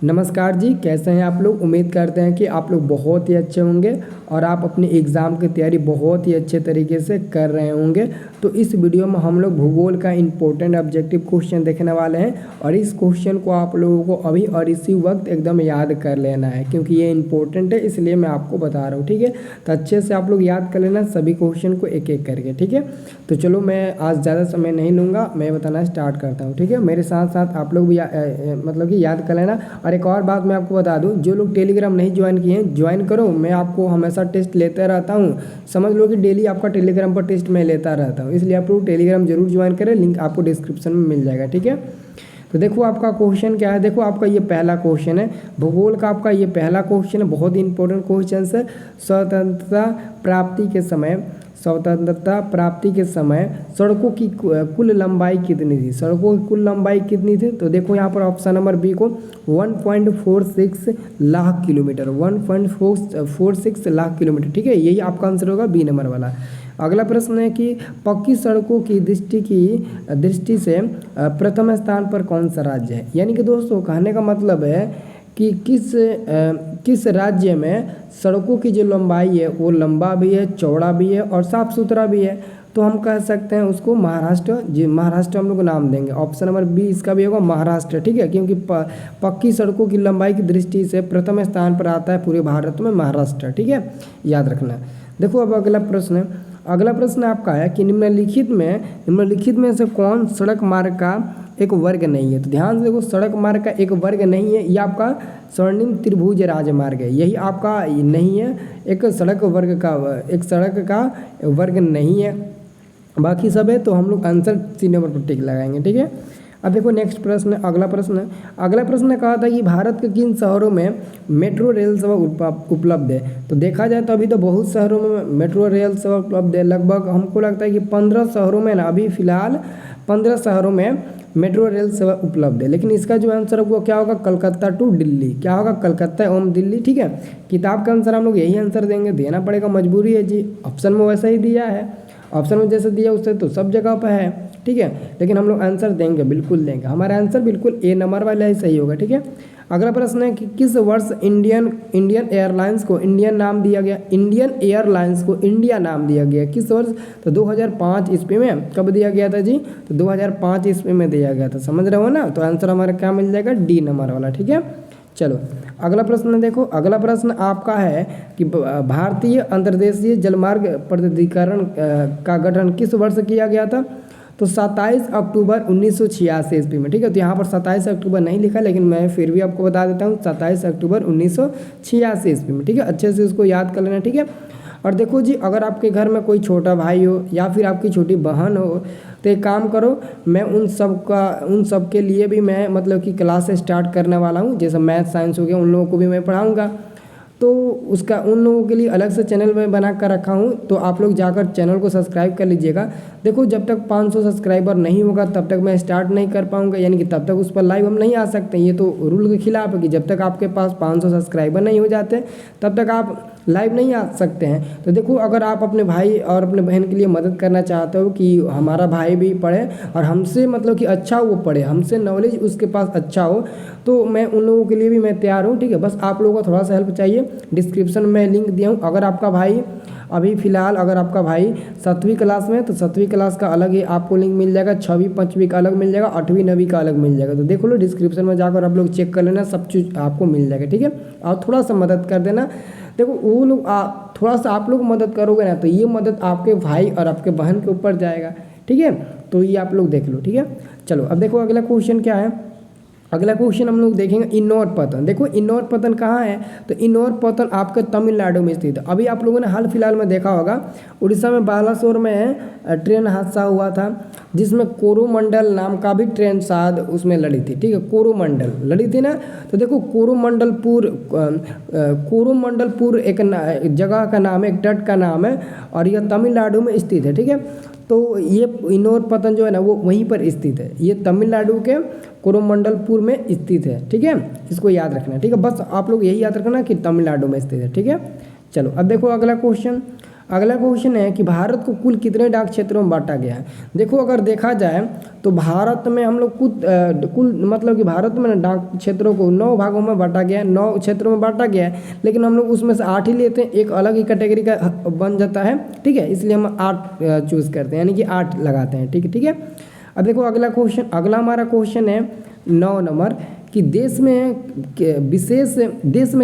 नमस्कार जी, कैसे हैं आप लोग। उम्मीद करते हैं कि आप लोग बहुत ही अच्छे होंगे और आप अपनी एग्ज़ाम की तैयारी बहुत ही अच्छे तरीके से कर रहे होंगे। तो इस वीडियो में हम लोग भूगोल का इम्पोर्टेंट ऑब्जेक्टिव क्वेश्चन देखने वाले हैं और इस क्वेश्चन को आप लोगों को अभी और इसी वक्त एकदम याद कर लेना है, क्योंकि ये इम्पोर्टेंट है, इसलिए मैं आपको बता रहा हूँ। ठीक है, तो अच्छे से आप लोग याद कर लेना सभी क्वेश्चन को एक एक करके। ठीक है, तो चलो मैं आज ज़्यादा समय नहीं लूँगा, मैं बताना स्टार्ट करता हूँ। ठीक है, मेरे साथ साथ आप लोग भी मतलब कि याद कर लेना। और एक और बात मैं आपको बता दूं, जो लोग टेलीग्राम नहीं ज्वाइन किए हैं ज्वाइन करो। मैं आपको हमेशा टेस्ट लेते रहता हूं, समझ लो कि डेली आपका टेलीग्राम पर टेस्ट मैं लेता रहता हूं, इसलिए आप लोग टेलीग्राम जरूर ज्वाइन करें, लिंक आपको डिस्क्रिप्शन में मिल जाएगा। ठीक है, तो देखो आपका क्वेश्चन क्या है। देखो आपका ये पहला क्वेश्चन है भूगोल का, आपका ये पहला क्वेश्चन है, बहुत ही इंपॉर्टेंट क्वेश्चन है। स्वतंत्रता प्राप्ति के समय सड़कों की कुल लंबाई कितनी थी। सड़कों की कुल लंबाई कितनी थी, तो देखो यहाँ पर ऑप्शन नंबर बी को 1.46 लाख किलोमीटर, 1.46 लाख किलोमीटर। ठीक है, यही आपका आंसर होगा, बी नंबर वाला। अगला प्रश्न है कि पक्की सड़कों की दृष्टि से प्रथम स्थान पर कौन सा राज्य है। यानी कि दोस्तों कहने का मतलब है कि किस राज्य में सड़कों की जो लंबाई है वो लंबा भी है, चौड़ा भी है और साफ़ सुथरा भी है। तो हम कह सकते हैं उसको महाराष्ट्र। जी, महाराष्ट्र हम लोग नाम देंगे। ऑप्शन नंबर बी इसका भी होगा, महाराष्ट्र। ठीक है, क्योंकि पक्की सड़कों की लंबाई की दृष्टि से प्रथम स्थान पर आता है पूरे भारत में महाराष्ट्र। ठीक है, याद रखना। देखो अब अगला प्रश्न आपका है कि निम्नलिखित में से कौन सड़क मार्ग का एक वर्ग नहीं है। तो ध्यान से देखो, सड़क मार्ग का एक वर्ग नहीं है, ये आपका स्वर्णिम त्रिभुज राजमार्ग है, यही आपका नहीं है, एक सड़क का वर्ग नहीं है, बाकी सब है। तो हम लोग आंसर सी नंबर पर टिक लगाएंगे। ठीक है, अब देखो नेक्स्ट प्रश्न, अगला प्रश्न कहा था कि भारत के किन शहरों में मेट्रो रेल सेवा उपलब्ध है। तो देखा जाए तो अभी तो बहुत शहरों में मेट्रो रेल सेवा उपलब्ध है, लगभग हमको लगता है कि 15 शहरों में ना, अभी फिलहाल 15 शहरों में मेट्रो रेल सेवा उपलब्ध है। लेकिन इसका जो आंसर है वो क्या होगा, कलकत्ता टू दिल्ली। क्या होगा, कलकत्ता एवं दिल्ली। ठीक है, किताब का आंसर हम लोग यही आंसर देंगे, देना पड़ेगा, मजबूरी है जी, ऑप्शन में वैसा ही दिया है, ऑप्शन में जैसे दिया उससे तो सब जगह पर है। ठीक है, लेकिन हम लोग आंसर देंगे, बिल्कुल देंगे, हमारा आंसर बिल्कुल ए नंबर वाला ही सही होगा। ठीक है, अगला प्रश्न है कि किस वर्ष इंडियन एयरलाइंस को इंडिया नाम दिया गया, किस वर्ष। तो 2005 ईस्वी में। कब दिया गया था जी, तो 2005 ईस्वी में दिया गया था, समझ रहे हो ना। तो आंसर हमारा क्या मिल जाएगा, डी नंबर वाला। ठीक है, चलो अगला प्रश्न देखो। अगला प्रश्न आपका है कि भारतीय अंतर्देशीय जलमार्ग प्राधिकरण का गठन किस वर्ष किया गया था। तो 27 अक्टूबर 1986 ईस्वी में। ठीक है, तो यहाँ पर 27 अक्टूबर नहीं लिखा, लेकिन मैं फिर भी आपको बता देता हूँ 27 अक्टूबर 1986 ईस्वी में। ठीक है, अच्छे से उसको याद कर लेना। ठीक है, और देखो जी, अगर आपके घर में कोई छोटा भाई हो या फिर आपकी छोटी बहन हो तो एक काम करो, मैं उन सब के लिए भी मैं मतलब कि क्लास स्टार्ट करने वाला हूँ। जैसे मैथ साइंस हो गया, उन लोगों को भी मैं पढ़ाऊँगा, तो उसका उन लोगों के लिए अलग से चैनल में बना कर रखा हूँ, तो आप लोग जाकर चैनल को सब्सक्राइब कर लीजिएगा। देखो जब तक 500 सब्सक्राइबर नहीं होगा तब तक मैं स्टार्ट नहीं कर पाऊँगा, यानी कि तब तक उस पर लाइव हम नहीं आ सकते। ये तो रूल के खिलाफ है कि जब तक आपके पास 500 सब्सक्राइबर नहीं हो जाते तब तक आप लाइव नहीं आ सकते हैं। तो देखो, अगर आप अपने भाई और अपने बहन के लिए मदद करना चाहते हो कि हमारा भाई भी पढ़े और हमसे मतलब कि अच्छा वो पढ़े, हमसे नॉलेज उसके पास अच्छा हो, तो मैं उन लोगों के लिए भी मैं तैयार हूँ। ठीक है, बस आप लोगों को थोड़ा सा हेल्प चाहिए। डिस्क्रिप्शन में लिंक दिया हूँ। अगर आपका भाई अभी फ़िलहाल अगर आपका भाई 7वीं क्लास में, तो 7वीं क्लास का अलग ही आपको लिंक मिल जाएगा, 6वीं 5वीं का अलग मिल जाएगा, 8वीं 9वीं का अलग मिल जाएगा। तो देख लो, डिस्क्रिप्शन में जाकर आप लोग चेक कर लेना, सब चीज़ आपको मिल जाएगा। ठीक है, और थोड़ा सा मदद कर देना। देखो वो लोग थोड़ा सा आप लोग मदद करोगे ना, तो ये मदद आपके भाई और आपके बहन के ऊपर जाएगा। ठीक है, तो ये आप लोग देख लो। ठीक है, चलो अब देखो अगला क्वेश्चन क्या है। अगला क्वेश्चन हम लोग देखेंगे इनौर पतन। देखो इनौर पतन कहाँ है, तो इनौर पतन आपके तमिलनाडु में स्थित है। अभी आप लोगों ने हाल फिलहाल में देखा होगा, उड़ीसा में बालासोर में ट्रेन हादसा हुआ था, जिसमें कोरोमंडल नाम का भी ट्रेन शायद उसमें लड़ी थी। ठीक है, कोरोमंडल लड़ी थी ना। तो देखो कोरोमंडलपुर एक जगह का नाम है, एक तट का नाम है, और यह तमिलनाडु में स्थित है। ठीक है, तो ये इनौर पतन जो है ना वो वहीं पर स्थित है, ये तमिलनाडु के कोरोमंडलपुर में स्थित है। ठीक है, इसको याद रखना। ठीक है, बस आप लोग यही याद रखना कि तमिलनाडु में स्थित है। ठीक है, चलो अब देखो अगला अगला क्वेश्चन है कि भारत को कुल कितने डाक क्षेत्रों में बांटा गया है। देखो अगर देखा जाए तो भारत में हम लोग कुल मतलब कि भारत में डाक क्षेत्रों को 9 भागों में बांटा गया है, 9 क्षेत्रों में बांटा गया है, लेकिन हम लोग उसमें से 8 ही लेते हैं, एक अलग ही कैटेगरी का बन जाता है, ठीक है, इसलिए हम 8 चूज़ करते हैं, यानी कि 8 लगाते हैं, ठीक है। अब देखो अगला क्वेश्चन, अगला हमारा क्वेश्चन है 9 नंबर कि देश में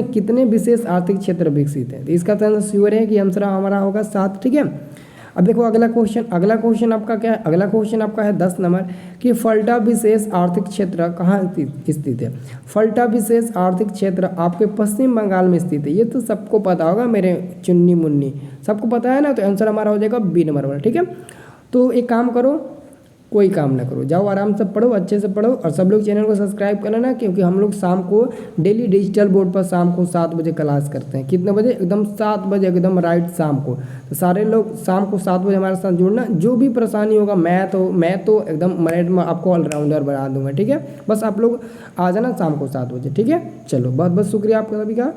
कितने विशेष आर्थिक क्षेत्र विकसित हैं। तो इसका तो आंसर श्योर है कि आंसर हमारा होगा 7, ठीक है। अब देखो अगला क्वेश्चन आपका क्या है, अगला क्वेश्चन आपका है 10 नंबर कि फल्टा विशेष आर्थिक क्षेत्र कहाँ स्थित है। फल्टा विशेष आर्थिक क्षेत्र आपके पश्चिम बंगाल में स्थित है। ये तो सबको पता होगा मेरे चुन्नी मुन्नी, सबको पता है ना, तो आंसर हमारा हो जाएगा बी नंबर वाला, ठीक है। तो एक काम करो, कोई काम ना करो, जाओ आराम से पढ़ो, अच्छे से पढ़ो, और सब लोग चैनल को सब्सक्राइब कर लेना, क्योंकि हम लोग शाम को डेली डिजिटल बोर्ड पर शाम को 7 बजे क्लास करते हैं। कितने बजे? एकदम 7 बजे, एकदम राइट शाम को। तो सारे लोग शाम को 7 बजे हमारे साथ जुड़ना। जो भी परेशानी होगा मैं तो एकदम मिनट में आपको ऑलराउंडर बना दूंगा, ठीक है। बस आप लोग आ जाना शाम को 7 बजे, ठीक है। चलो बहुत बहुत शुक्रिया आपका सभी का।